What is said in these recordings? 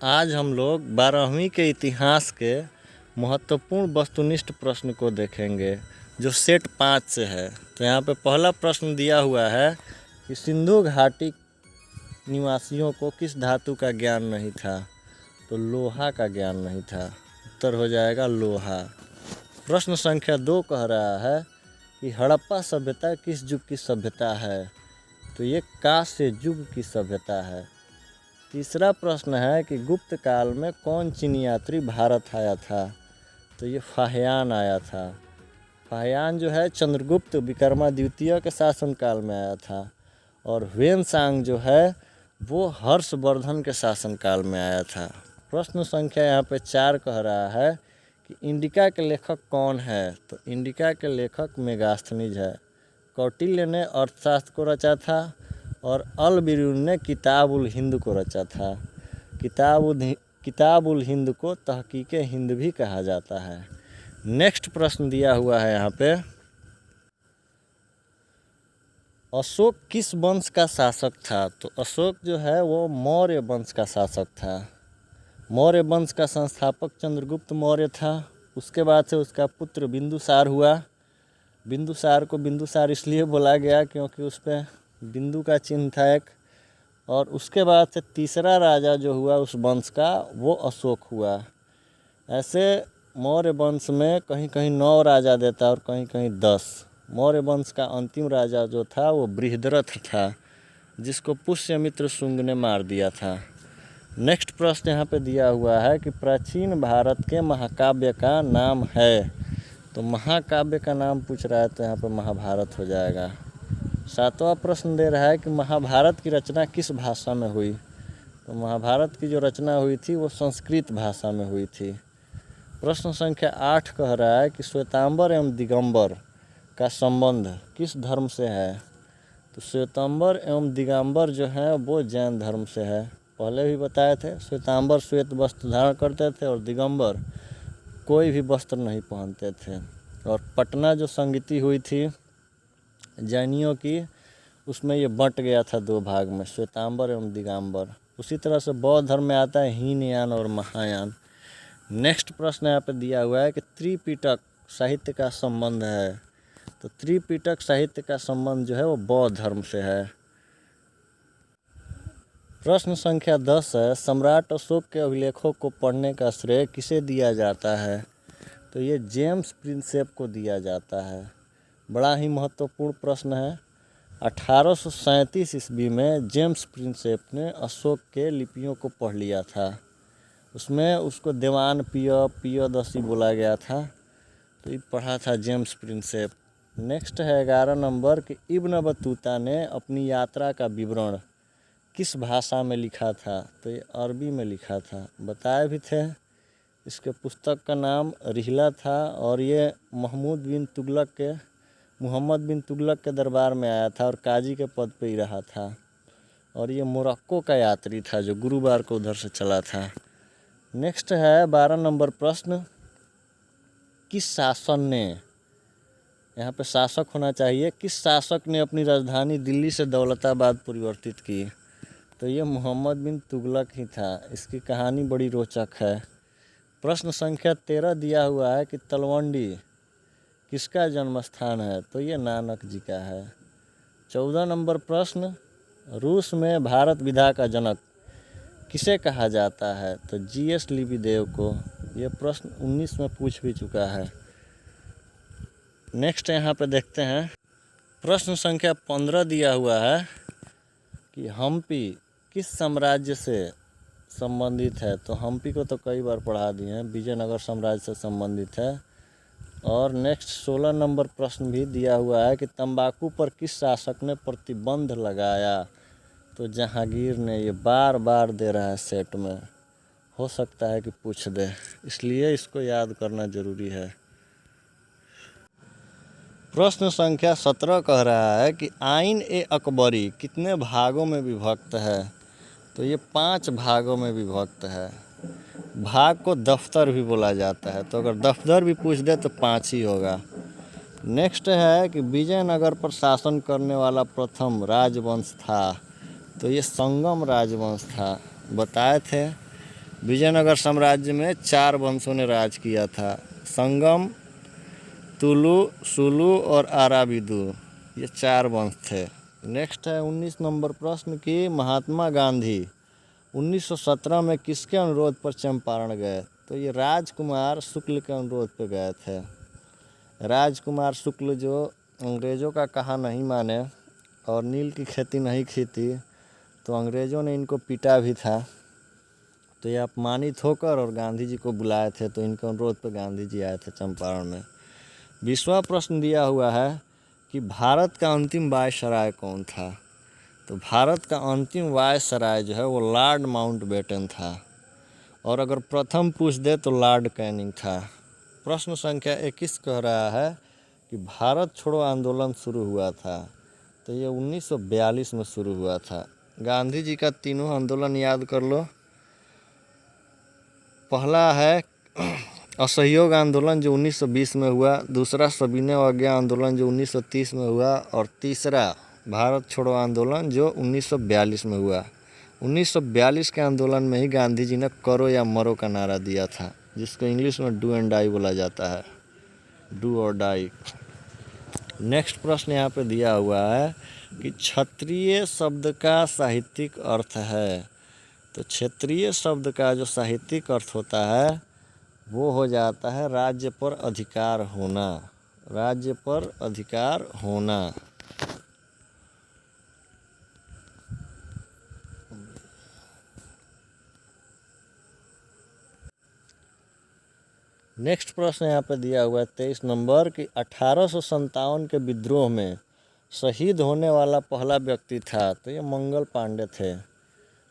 आज हम लोग 12वीं के इतिहास के महत्वपूर्ण वस्तुनिष्ठ प्रश्न को देखेंगे जो सेट 5 से है। तो यहाँ पे पहला प्रश्न दिया हुआ है कि सिंधु घाटी निवासियों को किस धातु का ज्ञान नहीं था। तो लोहा का ज्ञान नहीं था, उत्तर हो जाएगा लोहा। प्रश्न संख्या 2 कह रहा है कि हड़प्पा सभ्यता किस युग की सभ्यता है। तो ये कांस्य युग की सभ्यता है। तीसरा प्रश्न है कि गुप्त काल में कौन चीनी यात्री भारत आया था। तो ये फाहियान आया था। फाहियान जो है चंद्रगुप्त विक्रमादित्य के शासनकाल में आया था और ह्वेनसांग जो है वो हर्षवर्धन के शासनकाल में आया था। प्रश्न संख्या यहाँ पे 4 कह रहा है कि इंडिका के लेखक कौन है। तो इंडिका के लेखक मेगास्थनीज है। कौटिल्य ने अर्थशास्त्र को रचा था और अल बिरून ने किताब उल हिंद को रचा था। किताब उल हिंद को तहकीक हिंद भी कहा जाता है। नेक्स्ट प्रश्न दिया हुआ है यहाँ पे, अशोक किस वंश का शासक था। तो अशोक जो है वो मौर्य वंश का शासक था। मौर्य वंश का संस्थापक चंद्रगुप्त मौर्य था। उसके बाद से उसका पुत्र बिंदुसार हुआ। बिंदुसार को बिंदुसार इसलिए बोला गया क्योंकि उस पर बिंदु का चिन्ह था एक। और उसके बाद से तीसरा राजा जो हुआ उस वंश का वो अशोक हुआ। ऐसे मौर्य वंश में कहीं कहीं 9 राजा देता और कहीं कहीं 10। मौर्य वंश का अंतिम राजा जो था वो बृहद्रथ था, जिसको पुष्यमित्र शुंग ने मार दिया था। नेक्स्ट प्रश्न यहाँ पे दिया हुआ है कि प्राचीन भारत के महाकाव्य का नाम है। तो महाकाव्य का नाम पूछ रहा है तो यहाँ पे महाभारत हो जाएगा। 7वां प्रश्न दे रहा है कि महाभारत की रचना किस भाषा में हुई। तो महाभारत की जो रचना हुई थी वो संस्कृत भाषा में हुई थी। प्रश्न संख्या 8 कह रहा है कि श्वेतांबर एवं दिगंबर का संबंध किस धर्म से है। तो श्वेतांबर एवं दिगंबर जो है वो जैन धर्म से है। पहले भी बताए थे, श्वेतांबर श्वेत वस्त्र धारण करते थे और दिगंबर कोई भी वस्त्र नहीं पहनते थे। और पटना जो संगीति हुई थी जैनियों की, उसमें ये बंट गया था 2 भाग में, श्वेतांबर एवं दिगंबर। उसी तरह से बौद्ध धर्म में आता है हीनयान और महायान। नेक्स्ट प्रश्न यहाँ पे दिया हुआ है कि त्रिपिटक साहित्य का संबंध है। तो त्रिपिटक साहित्य का संबंध जो है वो बौद्ध धर्म से है। प्रश्न संख्या 10 है, सम्राट अशोक के अभिलेखों को पढ़ने का श्रेय किसे दिया जाता है। तो ये जेम्स प्रिंसेप को दिया जाता है। बड़ा ही महत्वपूर्ण प्रश्न है। 1837 ईस्वी में जेम्स प्रिंसेप ने अशोक के लिपियों को पढ़ लिया था। उसमें उसको देवान पियोदसी बोला गया था। तो ये पढ़ा था जेम्स प्रिंसेप। नेक्स्ट है 11 नंबर कि इब्न बतूता ने अपनी यात्रा का विवरण किस भाषा में लिखा था। तो ये अरबी में लिखा था। बताए भी थे। इसके पुस्तक का नाम रिहला था और ये मोहम्मद बिन तुगलक के दरबार में आया था और काजी के पद पे ही रहा था। और ये मोरक्को का यात्री था जो गुरुवार को उधर से चला था। नेक्स्ट है 12 नंबर प्रश्न, किस शासक ने, यहाँ पे शासक होना चाहिए, किस शासक ने अपनी राजधानी दिल्ली से दौलताबाद परिवर्तित की। तो ये मोहम्मद बिन तुगलक ही था। इसकी कहानी बड़ी रोचक है। प्रश्न संख्या 13 दिया हुआ है कि तलवंडी किसका जन्म स्थान है। तो ये नानक जी का है। 14 नंबर प्रश्न, रूस में भारत विधा का जनक किसे कहा जाता है। तो जीएस लिबिदेव को। ये प्रश्न 19 में पूछ भी चुका है। नेक्स्ट यहाँ पे देखते हैं, प्रश्न संख्या 15 दिया हुआ है कि हम्पी किस साम्राज्य से संबंधित है। तो हम्पी को तो कई बार पढ़ा दिए हैं, विजयनगर साम्राज्य से संबंधित है। और नेक्स्ट 16 नंबर प्रश्न भी दिया हुआ है कि तंबाकू पर किस शासक ने प्रतिबंध लगाया। तो जहांगीर ने। ये बार बार दे रहा है सेट में, हो सकता है कि पूछ दे, इसलिए इसको याद करना जरूरी है। प्रश्न संख्या 17 कह रहा है कि आइन ए अकबरी कितने भागों में विभक्त है। तो ये 5 भागों में विभक्त है। भाग को दफ्तर भी बोला जाता है। तो अगर दफ्तर भी पूछ दे तो 5 ही होगा। नेक्स्ट है कि विजयनगर पर शासन करने वाला प्रथम राजवंश था। तो ये संगम राजवंश था। बताए थे। विजयनगर साम्राज्य में 4 वंशों ने राज किया था, संगम, तुलु, सुलु और अराविदु, ये 4 वंश थे। नेक्स्ट है 19 नंबर प्रश्न कि महात्मा गांधी 1917 में किसके अनुरोध पर चंपारण गए? तो ये राजकुमार शुक्ल के अनुरोध पर गए थे। राजकुमार शुक्ल जो अंग्रेज़ों का कहा नहीं माने और नील की खेती नहीं की थी, तो अंग्रेज़ों ने इनको पीटा भी था। तो ये अपमानित होकर और गांधी जी को बुलाए थे, तो इनके अनुरोध पर गांधी जी आए थे चंपारण में। 20वां प्रश्न दिया हुआ है कि भारत का अंतिम वायसराय कौन था? तो भारत का अंतिम वायसराय जो है वो लॉर्ड माउंटबेटन था, और अगर प्रथम पूछ दे तो लॉर्ड कैनिंग था। प्रश्न संख्या 21 कह रहा है कि भारत छोड़ो आंदोलन शुरू हुआ था, तो ये 1942 में शुरू हुआ था। गांधी जी का तीनों आंदोलन याद कर लो। पहला है असहयोग आंदोलन जो 1920 में हुआ, दूसरा सविनय अवज्ञा आंदोलन जो 1930 में हुआ, और तीसरा भारत छोड़ो आंदोलन जो 1942 में हुआ। 1942 के आंदोलन में ही गांधी जी ने करो या मरो का नारा दिया था, जिसको इंग्लिश में डू एंड डाई बोला जाता है, डू और डाई। नेक्स्ट प्रश्न यहाँ पे दिया हुआ है कि क्षत्रिय शब्द का साहित्यिक अर्थ है। तो क्षेत्रीय शब्द का जो साहित्यिक अर्थ होता है वो हो जाता है राज्य पर अधिकार होना, राज्य पर अधिकार होना। नेक्स्ट प्रश्न यहाँ पे दिया हुआ है 23 नंबर कि 1857 के विद्रोह में शहीद होने वाला पहला व्यक्ति था, तो ये मंगल पांडे थे।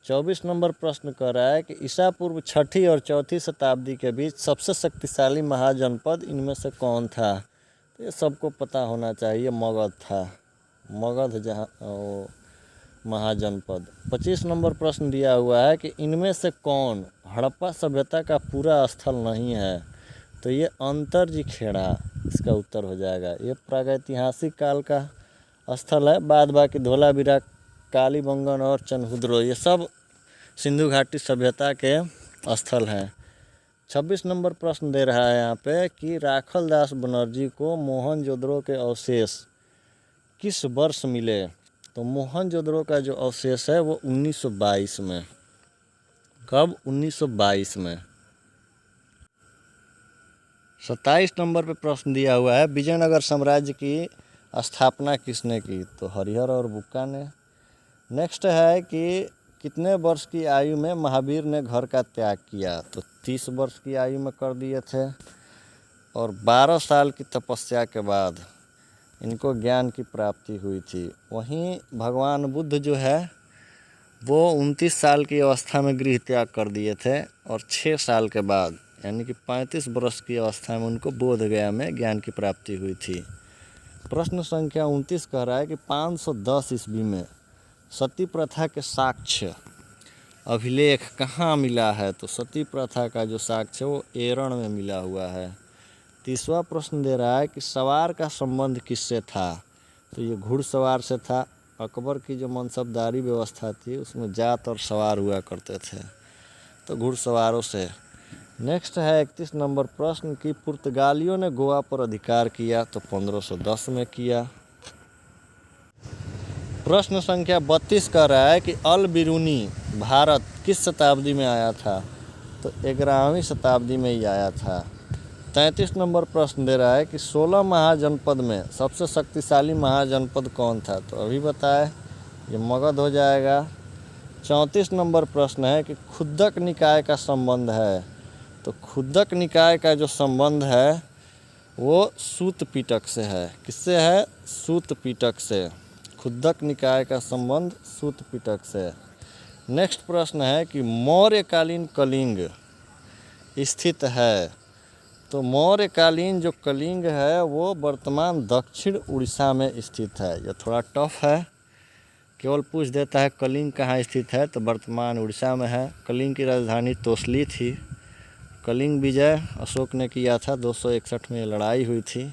24 नंबर प्रश्न कर रहा है कि ईसा पूर्व 6ठी और 4थी शताब्दी के बीच सबसे शक्तिशाली महाजनपद इनमें से कौन था? तो ये सबको पता होना चाहिए, मगध था, मगध जहाँ महाजनपद। 25 नंबर प्रश्न दिया हुआ है कि इनमें से कौन हड़प्पा सभ्यता का पूरा स्थल नहीं है? तो ये अंतरजीखेड़ा इसका उत्तर हो जाएगा। ये प्रागैतिहासिक काल का स्थल है। बाद बाकी धोलावीरा, कालीबंगन और चनहुद्रो ये सब सिंधु घाटी सभ्यता के स्थल हैं। 26 नंबर प्रश्न दे रहा है यहाँ पे कि राखल दास बनर्जी को मोहनजोदड़ो के अवशेष किस वर्ष मिले? तो मोहनजोदड़ो का जो अवशेष है वो 1922 में। कब? 1922 में। 27 नंबर पे प्रश्न दिया हुआ है विजयनगर साम्राज्य की स्थापना किसने की? तो हरिहर और बुक्का ने। नेक्स्ट है कि कितने वर्ष की आयु में महावीर ने घर का त्याग किया? तो 30 वर्ष की आयु में कर दिए थे, और 12 साल की तपस्या के बाद इनको ज्ञान की प्राप्ति हुई थी। वहीं भगवान बुद्ध जो है वो 29 साल की अवस्था में गृह त्याग कर दिए थे, और 6 साल के बाद यानी कि 35 वर्ष की अवस्था में उनको बोध गया में ज्ञान की प्राप्ति हुई थी। प्रश्न संख्या 29 कह रहा है कि 510 ईस्वी में सती प्रथा के साक्ष्य अभिलेख कहाँ मिला है? तो सती प्रथा का जो साक्ष्य वो एरण में मिला हुआ है। 30वां प्रश्न दे रहा है कि सवार का संबंध किससे था? तो ये घुड़सवार से था। अकबर की जो मनसबदारी व्यवस्था थी उसमें जात और सवार हुआ करते थे, तो घुड़सवारों से। नेक्स्ट है 31 नंबर प्रश्न कि पुर्तगालियों ने गोवा पर अधिकार किया? तो 1510 में किया। प्रश्न संख्या 32 कह रहा है कि अल बिरूनी भारत किस शताब्दी में आया था? तो 11वीं शताब्दी में ही आया था। 33 नंबर प्रश्न दे रहा है कि 16 महाजनपद में सबसे शक्तिशाली महाजनपद कौन था? तो अभी बताए, ये मगध हो जाएगा। 34 नंबर प्रश्न है कि खुद्दक निकाय का संबंध है? तो खुद्दक निकाय का जो संबंध है वो सूत पिटक से है। किससे है? सूत पिटक से। खुद्दक निकाय का संबंध सूत पिटक से। नेक्स्ट प्रश्न है कि मौर्यकालीन कलिंग स्थित है? तो मौर्यकालीन जो कलिंग है वो वर्तमान दक्षिण उड़ीसा में स्थित है। यह थोड़ा टफ है, केवल पूछ देता है कलिंग कहाँ स्थित है, तो वर्तमान उड़ीसा में है। कलिंग की राजधानी तोसली थी। कलिंग विजय अशोक ने किया था, 261 में लड़ाई हुई थी।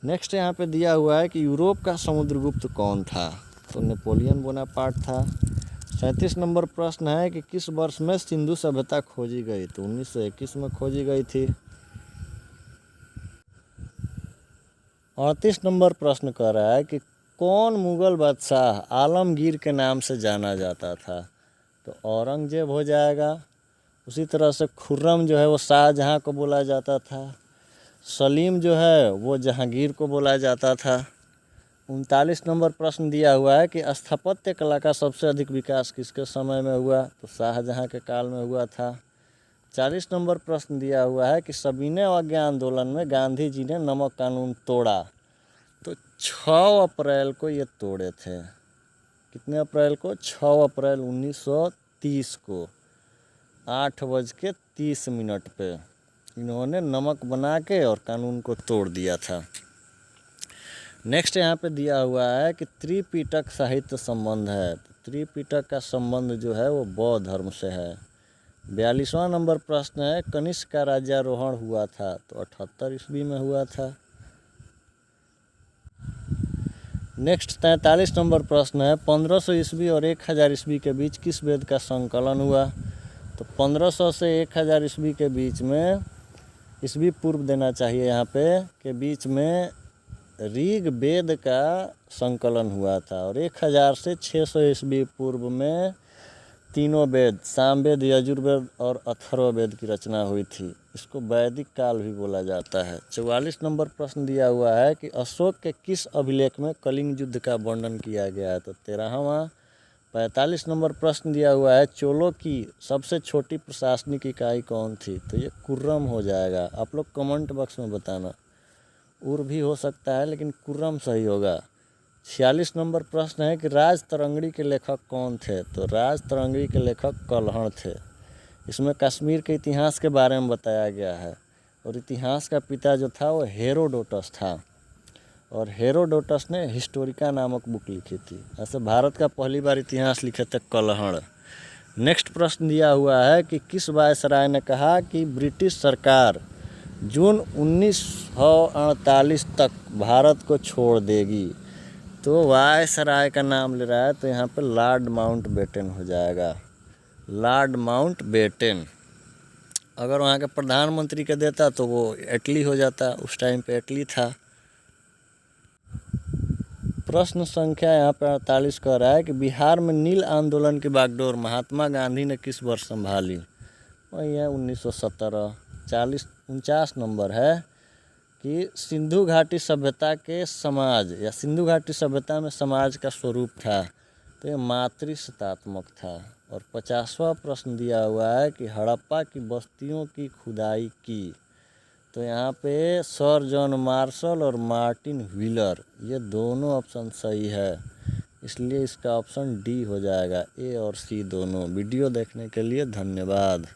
नेक्स्ट यहाँ पे दिया हुआ है कि यूरोप का समुद्रगुप्त कौन था? तो नेपोलियन बोनापार्ट था। 37 नंबर प्रश्न है कि किस वर्ष में सिंधु सभ्यता खोजी गई? तो 1921 में खोजी गई थी। 38 नंबर प्रश्न कह रहा है कि कौन मुगल बादशाह आलमगीर के नाम से जाना जाता था? तो औरंगजेब हो जाएगा। उसी तरह से खुर्रम जो है वो शाहजहाँ को बोला जाता था। सलीम जो है वो जहांगीर को बोला जाता था। 39 नंबर प्रश्न दिया हुआ है कि स्थापत्य कला का सबसे अधिक विकास किसके समय में हुआ? तो शाहजहाँ के काल में हुआ था। 40 नंबर प्रश्न दिया हुआ है कि सविनय अवज्ञा आंदोलन में गांधी जी ने नमक कानून तोड़ा। तो 6 अप्रैल को ये तोड़े थे। कितने अप्रैल को? 6 अप्रैल 1930 को 8:30 पे इन्होंने नमक बना के और कानून को तोड़ दिया था। नेक्स्ट यहाँ पे दिया हुआ है कि त्रिपिटक साहित्य संबंध है। तो त्रिपिटक का संबंध जो है वो बौद्ध धर्म से है। 42वां नंबर प्रश्न है कनिष्क का राज्यारोहण हुआ था? तो 78 ईस्वी में हुआ था। नेक्स्ट 43 नंबर प्रश्न है 1500 ईस्वी और 1000 ईस्वी के बीच किस वेद का संकलन हुआ? तो 1500 से 1000 ईस्वी के बीच में, ईस्वी पूर्व देना चाहिए यहाँ पे, के बीच में ऋग वेद का संकलन हुआ था। और 1000 से 600 ईस्वी पूर्व में तीनों वेद, सामवेद, यजुर्वेद और अथर्ववेद की रचना हुई थी। इसको वैदिक काल भी बोला जाता है। 44 नंबर प्रश्न दिया हुआ है कि अशोक के किस अभिलेख में कलिंग युद्ध का वर्णन किया गया है? तो 13वां। 45 नंबर प्रश्न दिया हुआ है चोलों की सबसे छोटी प्रशासनिक इकाई कौन थी? तो ये कुर्रम हो जाएगा। आप लोग कमेंट बॉक्स में बताना, उर भी हो सकता है लेकिन कुर्रम सही होगा। 46 नंबर प्रश्न है कि राजतरंगिणी के लेखक कौन थे? तो राजतरंगिणी के लेखक कल्हड़ थे। इसमें कश्मीर के इतिहास के बारे में बताया गया है। और इतिहास का पिता जो था वो हेरोडोटस था। और हेरोडोटस ने हिस्टोरिका नामक बुक लिखी थी। ऐसे भारत का पहली बार इतिहास लिखे थे कल्हड़। नेक्स्ट प्रश्न दिया हुआ है कि किस वायसराय ने कहा कि ब्रिटिश सरकार जून 1948 तक भारत को छोड़ देगी? तो वायसराय का नाम ले रहा है तो यहाँ पे लॉर्ड माउंटबेटन हो जाएगा। Lord Mountbatten. अगर वहाँ के प्रधानमंत्री का देता तो वो एटली हो जाता। उस टाइम पे एटली था। प्रश्न संख्या यहाँ पे 48 कह रहा है कि बिहार में नील आंदोलन की बागडोर महात्मा गांधी ने किस वर्ष संभाली? वही है 1917। 49 नंबर है कि सिंधु घाटी सभ्यता के समाज या सिंधु घाटी सभ्यता में समाज का स्वरूप था। तो ये मातृसत्तात्मक था। और 50वां प्रश्न दिया हुआ है कि हड़प्पा की बस्तियों की खुदाई की? तो यहाँ पे सर जॉन मार्शल और मार्टिन व्हीलर, ये दोनों ऑप्शन सही है। इसलिए इसका ऑप्शन डी हो जाएगा, ए और सी दोनों। वीडियो देखने के लिए धन्यवाद।